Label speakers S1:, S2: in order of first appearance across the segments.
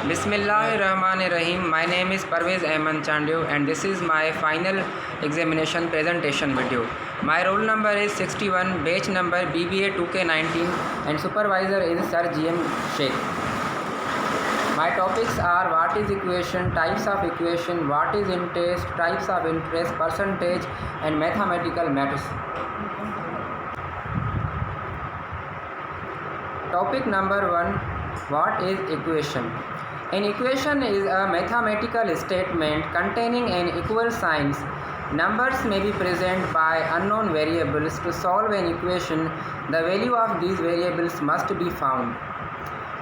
S1: Bismillahirrahmanirrahim. My name is Parvez Ahmed Chandio and this is my final examination presentation video. My roll number is 61, batch number BBA 2K19 and supervisor is Sir GM Sheikh. My topics are what is equation, types of equation, what is interest, types of interest, percentage and mathematical maths. Topic number 1, what is equation? An equation is a mathematical statement containing an equal signs. Numbers may be present by unknown variables. To solve an equation, the value of these variables must be found.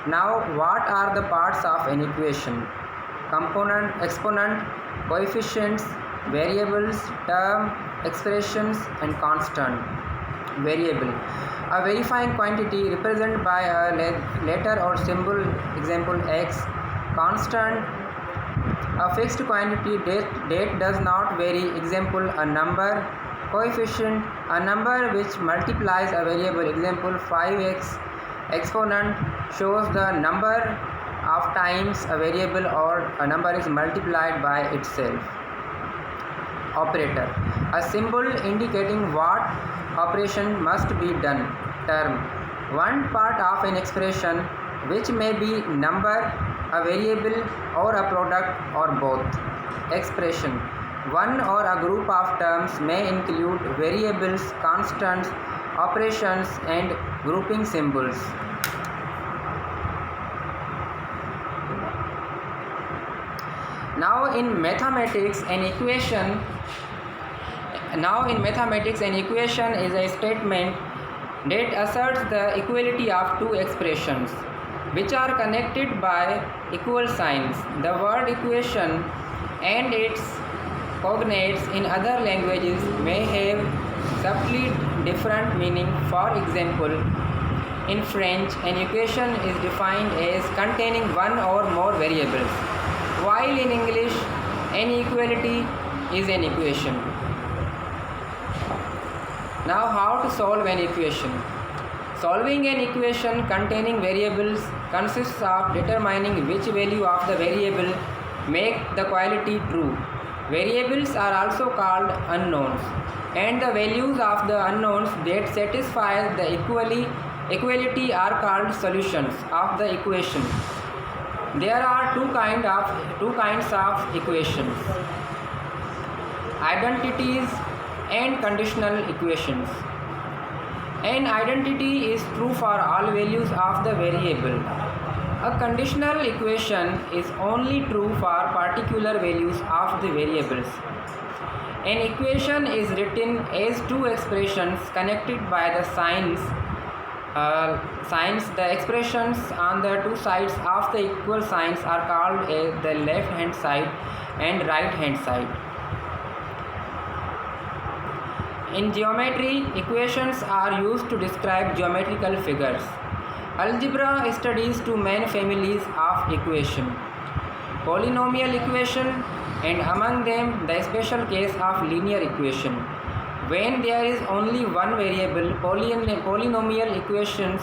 S1: Now, what are the parts of an equation? Component, exponent, coefficients, variables, term, expressions and constant. Variable. A verifying quantity represented by a letter or symbol, example x. Constant, a fixed quantity, date does not vary, example a number. Coefficient, a number which multiplies a variable, example 5x. Exponent, shows the number of times a variable or a number is multiplied by itself. Operator, a symbol indicating what operation must be done. Term, one part of an expression which may be number, a variable or a product or both. Expression, one or a group of terms may include variables, constants, operations and grouping symbols. Now in mathematics an equation is a statement that asserts the equality of two expressions which are connected by equal signs. The word equation and its cognates in other languages may have subtly different meaning. For example, in French, an equation is defined as containing one or more variables, while in English, an equality is an equation. Now, how to solve an equation? Solving an equation containing variables consists of determining which value of the variable make the quality true. Variables are also called unknowns, and the values of the unknowns that satisfy the equality are called solutions of the equation. There are two kinds of equations: identities and conditional equations. An identity is true for all values of the variable. A conditional equation is only true for particular values of the variables. An equation is written as two expressions connected by the signs. The expressions on the two sides of the equal signs are called the left hand side and right hand side. In geometry, equations are used to describe geometrical figures. Algebra studies two main families of equation: polynomial equation and among them the special case of linear equation. When there is only one variable, polynomial equations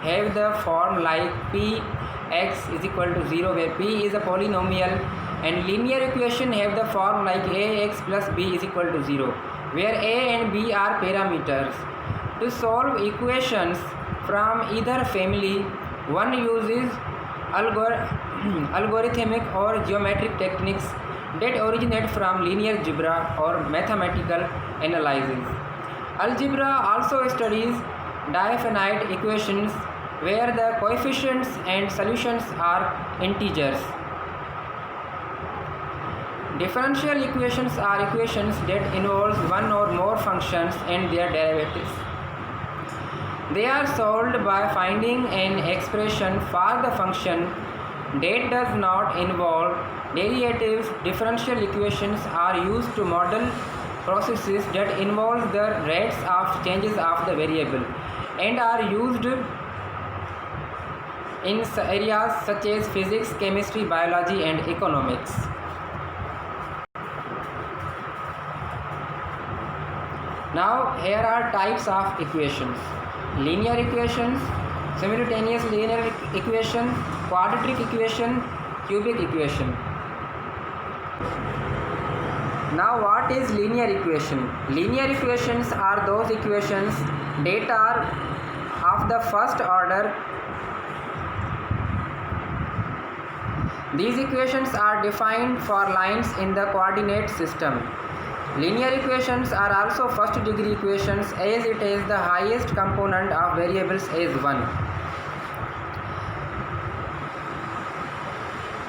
S1: have the form like p x is equal to 0 where p is a polynomial, and linear equation have the form like ax plus b is equal to 0 where a and b are parameters. To solve equations from either family, one uses algorithmic or geometric techniques that originate from linear algebra or mathematical analysis. Algebra also studies definite equations where the coefficients and solutions are integers. Differential equations are equations that involve one or more functions and their derivatives. They are solved by finding an expression for the function that does not involve derivatives. Differential equations are used to model processes that involve the rates of changes of the variable and are used in areas such as physics, chemistry, biology and economics. Now here are types of equations: linear equations, simultaneous linear equation, quadratic equation, cubic equation. Now what is linear equation? Linear equations are those equations that are of the first order. These equations are defined for lines in the coordinate system. Linear equations are also first degree equations as it is the highest component of variables as 1.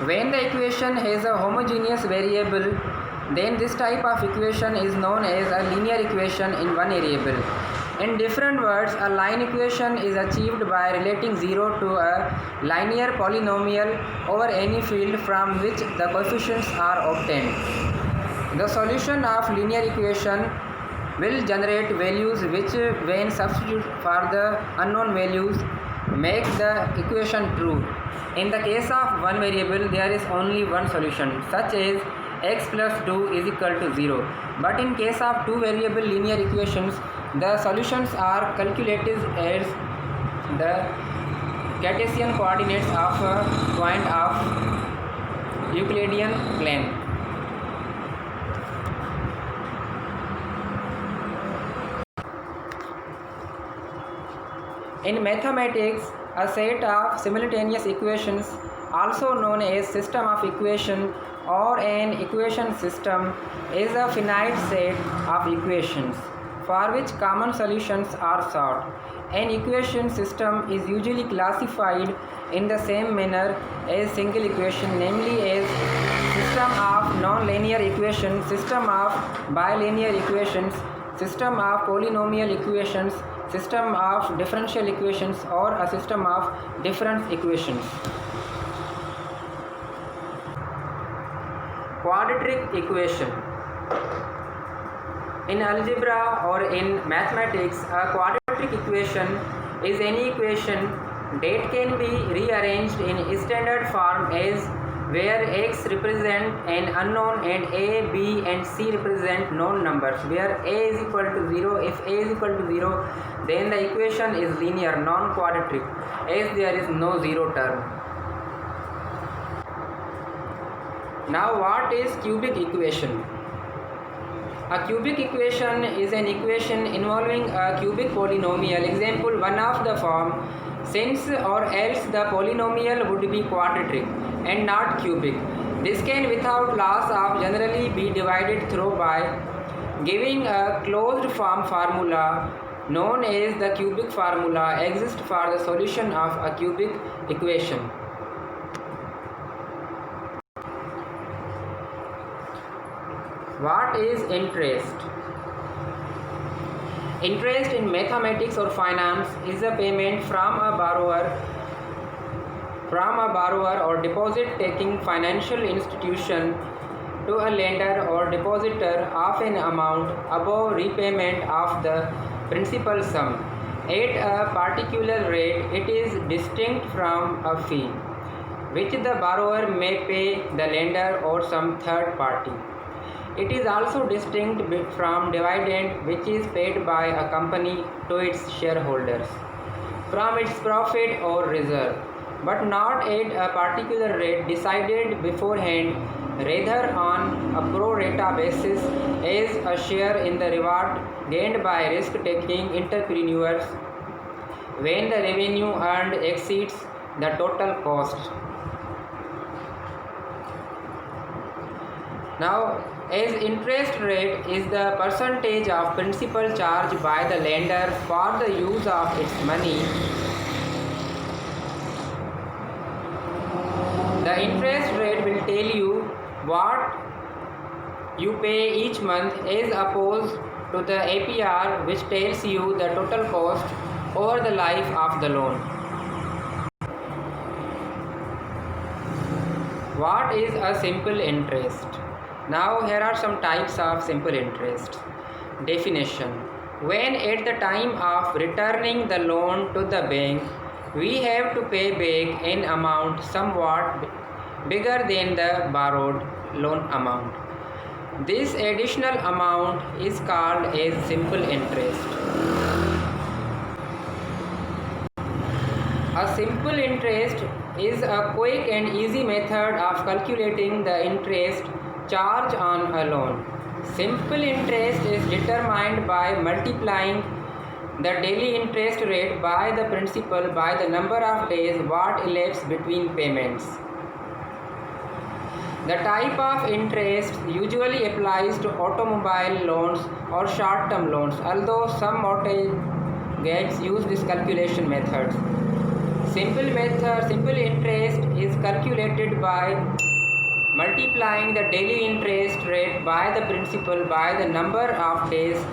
S1: When the equation has a homogeneous variable, then this type of equation is known as a linear equation in one variable. In different words, a line equation is achieved by relating 0 to a linear polynomial over any field from which the coefficients are obtained. The solution of linear equation will generate values which, when substituted for the unknown values, make the equation true. In the case of one variable, there is only one solution, such as x plus 2 is equal to 0. But in case of two variable linear equations, the solutions are calculated as the Cartesian coordinates of a point of Euclidean plane. In mathematics, a set of simultaneous equations, also known as system of equation or an equation system, is a finite set of equations for which common solutions are sought. An equation system is usually classified in the same manner as single equation, namely as system of non-linear equations, system of bilinear equations, system of polynomial equations, system of differential equations, or a system of difference equations. Quadratic equation. In algebra or in mathematics, a quadratic equation is any equation that can be rearranged in standard form as where x represent an unknown and a, b and c represent known numbers. Where a is equal to 0, if a is equal to 0, then the equation is linear, non-quadratic, as there is no zero term. Now what is cubic equation? A cubic equation is an equation involving a cubic polynomial. Example, one of the form since or else the polynomial would be quadratic and not cubic. This can without loss of generally be divided through by giving a closed form formula known as the cubic formula exists for the solution of a cubic equation. What is interest? Interest in mathematics or finance is a payment from a borrower or deposit taking financial institution to a lender or depositor of an amount above repayment of the principal sum at a particular rate. It is distinct from a fee which the borrower may pay the lender or some third party. It is also distinct from dividend which is paid by a company to its shareholders from its profit or reserve, but not at a particular rate decided beforehand, rather on a pro rata basis as a share in the reward gained by risk-taking entrepreneurs when the revenue earned exceeds the total cost. Now, as interest rate is the percentage of principal charged by the lender for the use of its money, the interest rate will tell you what you pay each month as opposed to the APR, which tells you the total cost over the life of the loan. What is a simple interest? Now here are some types of simple interest. Definition. When at the time of returning the loan to the bank, we have to pay back an amount somewhat bigger than the borrowed loan amount. This additional amount is called as simple interest. A simple interest is a quick and easy method of calculating the interest charged on a loan. Simple interest is determined by multiplying the daily interest rate by the principal by the number of days what elapsed between payments. The type of interest usually applies to automobile loans or short-term loans, although some mortgages use this calculation method. Simple interest is calculated by multiplying the daily interest rate by the principal by the number of days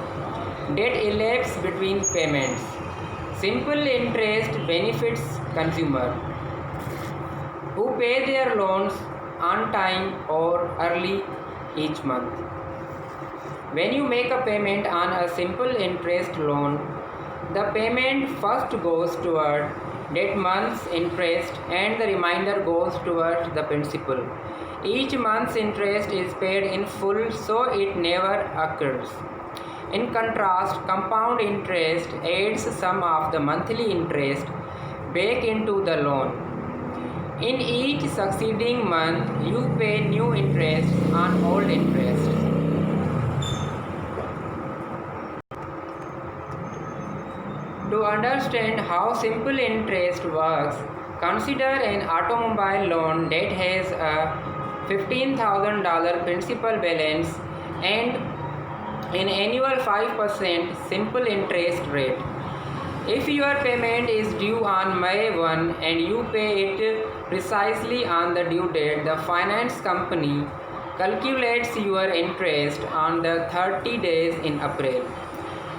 S1: that elapsed between payments. Simple interest benefits consumer who pay their loans on time or early each month. When you make a payment on a simple interest loan, the payment first goes toward that month's interest and the remainder goes toward the principal. Each month's interest is paid in full, so it never occurs. In contrast, compound interest adds some of the monthly interest back into the loan. In each succeeding month, you pay new interest on old interest. To understand how simple interest works, consider an automobile loan that has a $15,000 principal balance and an annual 5% simple interest rate. If your payment is due on May 1 and you pay it precisely on the due date, the finance company calculates your interest on the 30 days in April.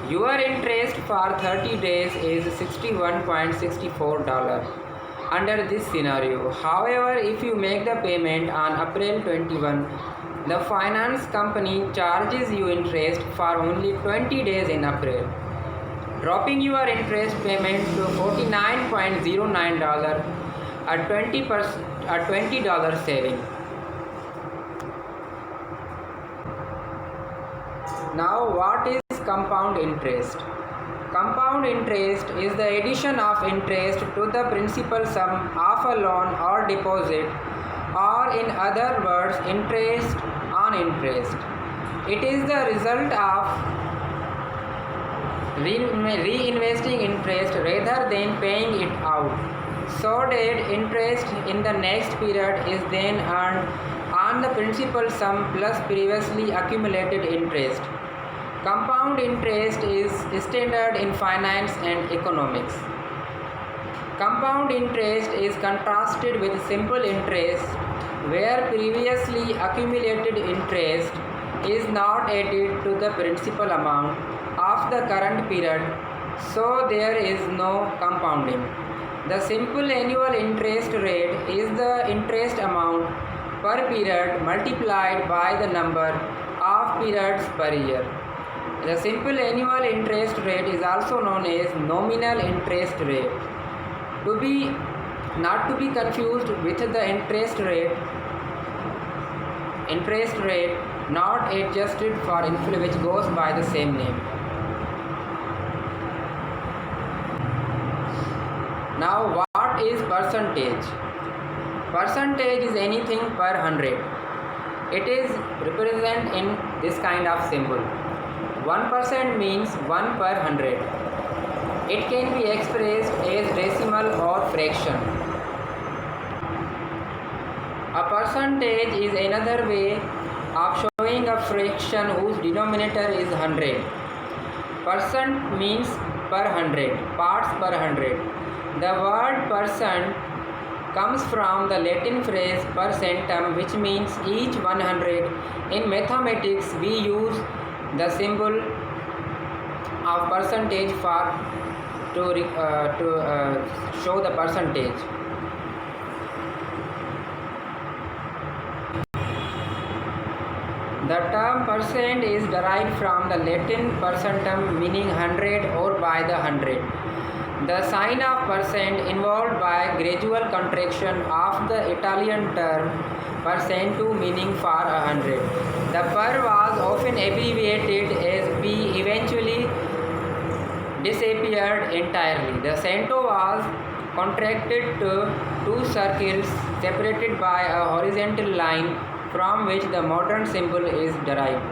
S1: Your interest for 30 days is $61.64 under this scenario. However, if you make the payment on April 21, the finance company charges you interest for only 20 days in April, dropping your interest payment to $49.09, a $20 saving. Now, what is compound interest? Compound interest is the addition of interest to the principal sum of a loan or deposit, or in other words, interest on interest. It is the result of reinvesting interest rather than paying it out, so that interest in the next period is then earned on the principal sum plus previously accumulated interest. Compound interest is standard in finance and economics. Compound interest is contrasted with simple interest, where previously accumulated interest is not added to the principal amount of the current period, so there is no compounding. The simple annual interest rate is the interest amount per period multiplied by the number of periods per year. The simple annual interest rate is also known as nominal interest rate. Not to be confused with the interest rate not adjusted for inflation, which goes by the same name. Now, what is percentage? Percentage is anything per 100. It is represented in this kind of symbol. 1% means 1 per 100. It can be expressed as decimal or fraction. A percentage is another way of showing a fraction whose denominator is 100. Percent means per 100, parts per 100. The word percent comes from the Latin phrase per centum, which means each 100. In mathematics, we use the symbol of percentage to show the percentage. The term percent is derived from the Latin percentum, meaning 100 or by the 100. The sign of percent involved by gradual contraction of the Italian term percentu, meaning for 100. The per was often abbreviated as P, eventually disappeared entirely. The cento was contracted to two circles separated by a horizontal line from which the modern symbol is derived.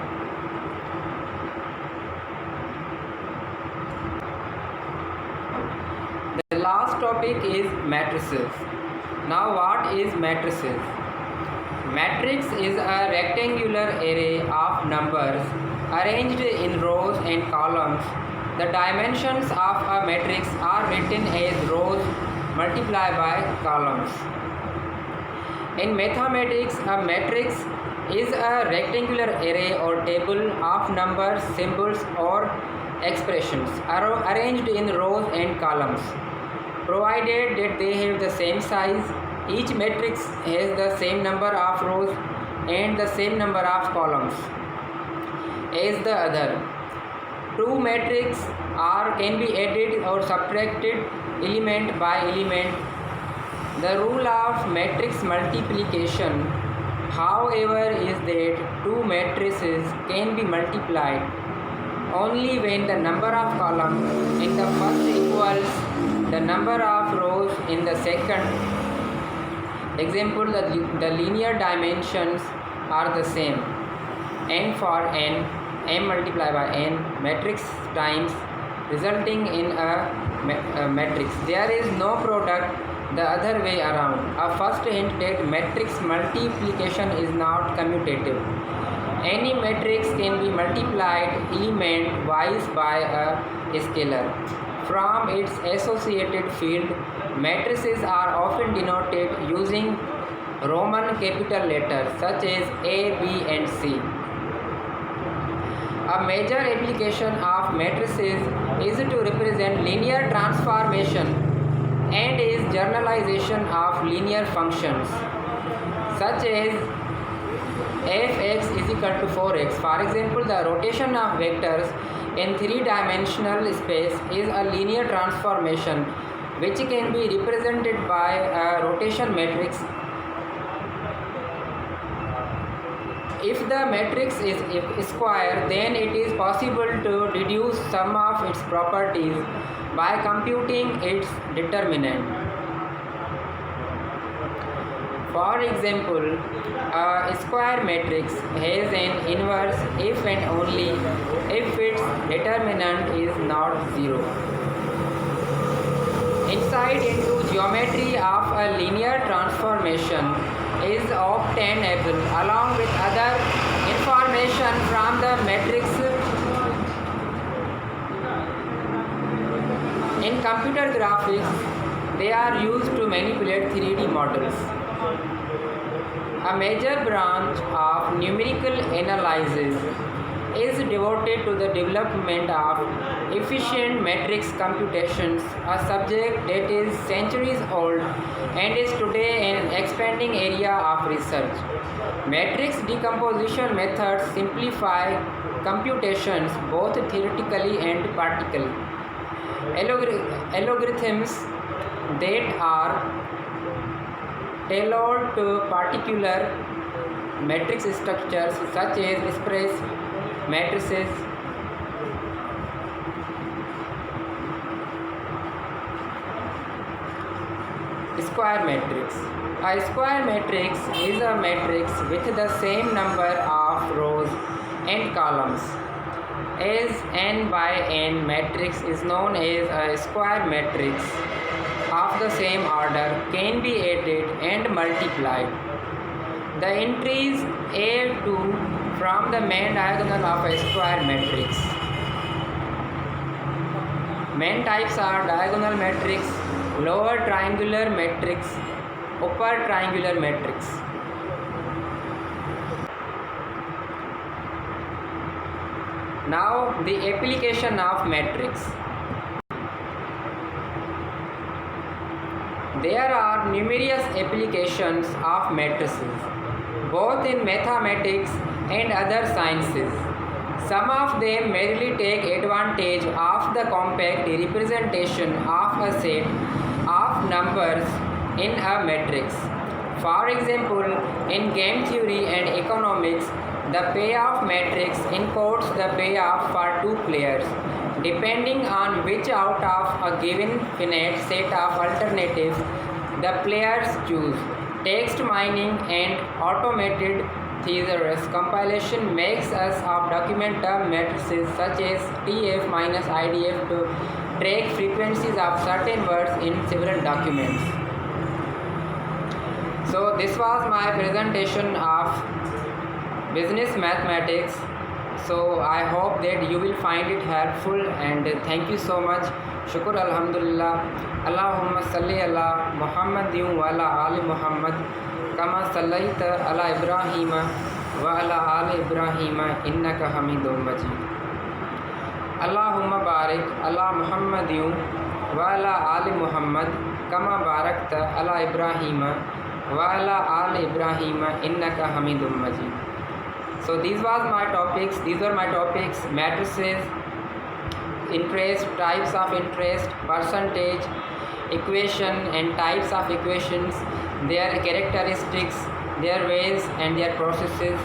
S1: The last topic is matrices. Now, what is matrices? Matrix is a rectangular array of numbers arranged in rows and columns. The dimensions of a matrix are written as rows multiplied by columns. In mathematics, a matrix is a rectangular array or table of numbers, symbols, or expressions arranged in rows and columns. Provided that they have the same size, each matrix has the same number of rows and the same number of columns as the other. Two matrices can be added or subtracted element by element. The rule of matrix multiplication, however, is that two matrices can be multiplied only when the number of columns in the first equals the number of rows in the second. Example, the linear dimensions are the same. N for n, m multiplied by n, matrix times, resulting in a matrix. There is no product the other way around. A first hint that matrix multiplication is not commutative. Any matrix can be multiplied element wise by a scalar. From its associated field, matrices are often denoted using Roman capital letters such as A, B, and C. A major application of matrices is to represent linear transformation and is generalization of linear functions such as fx is equal to 4x. For example, the rotation of vectors in three-dimensional space is a linear transformation which can be represented by a rotation matrix. If the matrix is square, then it is possible to deduce some of its properties by computing its determinant. For example, a square matrix has an inverse if and only if its determinant is not 0. Insight into geometry of a linear transformation is obtainable along with other information from the matrix. In computer graphics, they are used to manipulate 3D models. A major branch of numerical analysis is devoted to the development of efficient matrix computations, a subject that is centuries old and is today an expanding area of research. Matrix decomposition methods simplify computations both theoretically and practically. Algorithms that are tailored to particular matrix structures such as sparse matrices, square matrix. A square matrix is a matrix with the same number of rows and columns as n by n matrix is known as a square matrix of the same order can be added and multiplied. The entries A2 from the main diagonal of a square matrix. Main types are diagonal matrix, lower triangular matrix, upper triangular matrix. Now the application of matrix. There are numerous applications of matrices, both in mathematics and other sciences. Some of them merely take advantage of the compact representation of a set of numbers in a matrix. For example, in game theory and economics, the payoff matrix encodes the payoff for two players. Depending on which out of a given finite set of alternatives the players choose. Text mining and automated thesaurus compilation makes us of document term matrices such as TF minus IDF to track frequencies of certain words in several documents. So this was my presentation of business mathematics. So I hope that you will find it helpful, and thank you so much. Shukr alhamdulillah. Allahumma salli ala Muhammadin wa ala ali Muhammad kama sallaita ala Ibrahim wa ala ali Ibrahim innaka Hamidum Majid. Allahumma barik ala Muhammadin wa ala ali Muhammad kama barakta ala Ibrahim wa ala ali Ibrahim innaka Hamidum Majid. So these were my topics: matrices, interest, types of interest, percentage, equation and types of equations, their characteristics, their ways and their processes.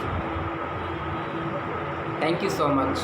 S1: Thank you so much.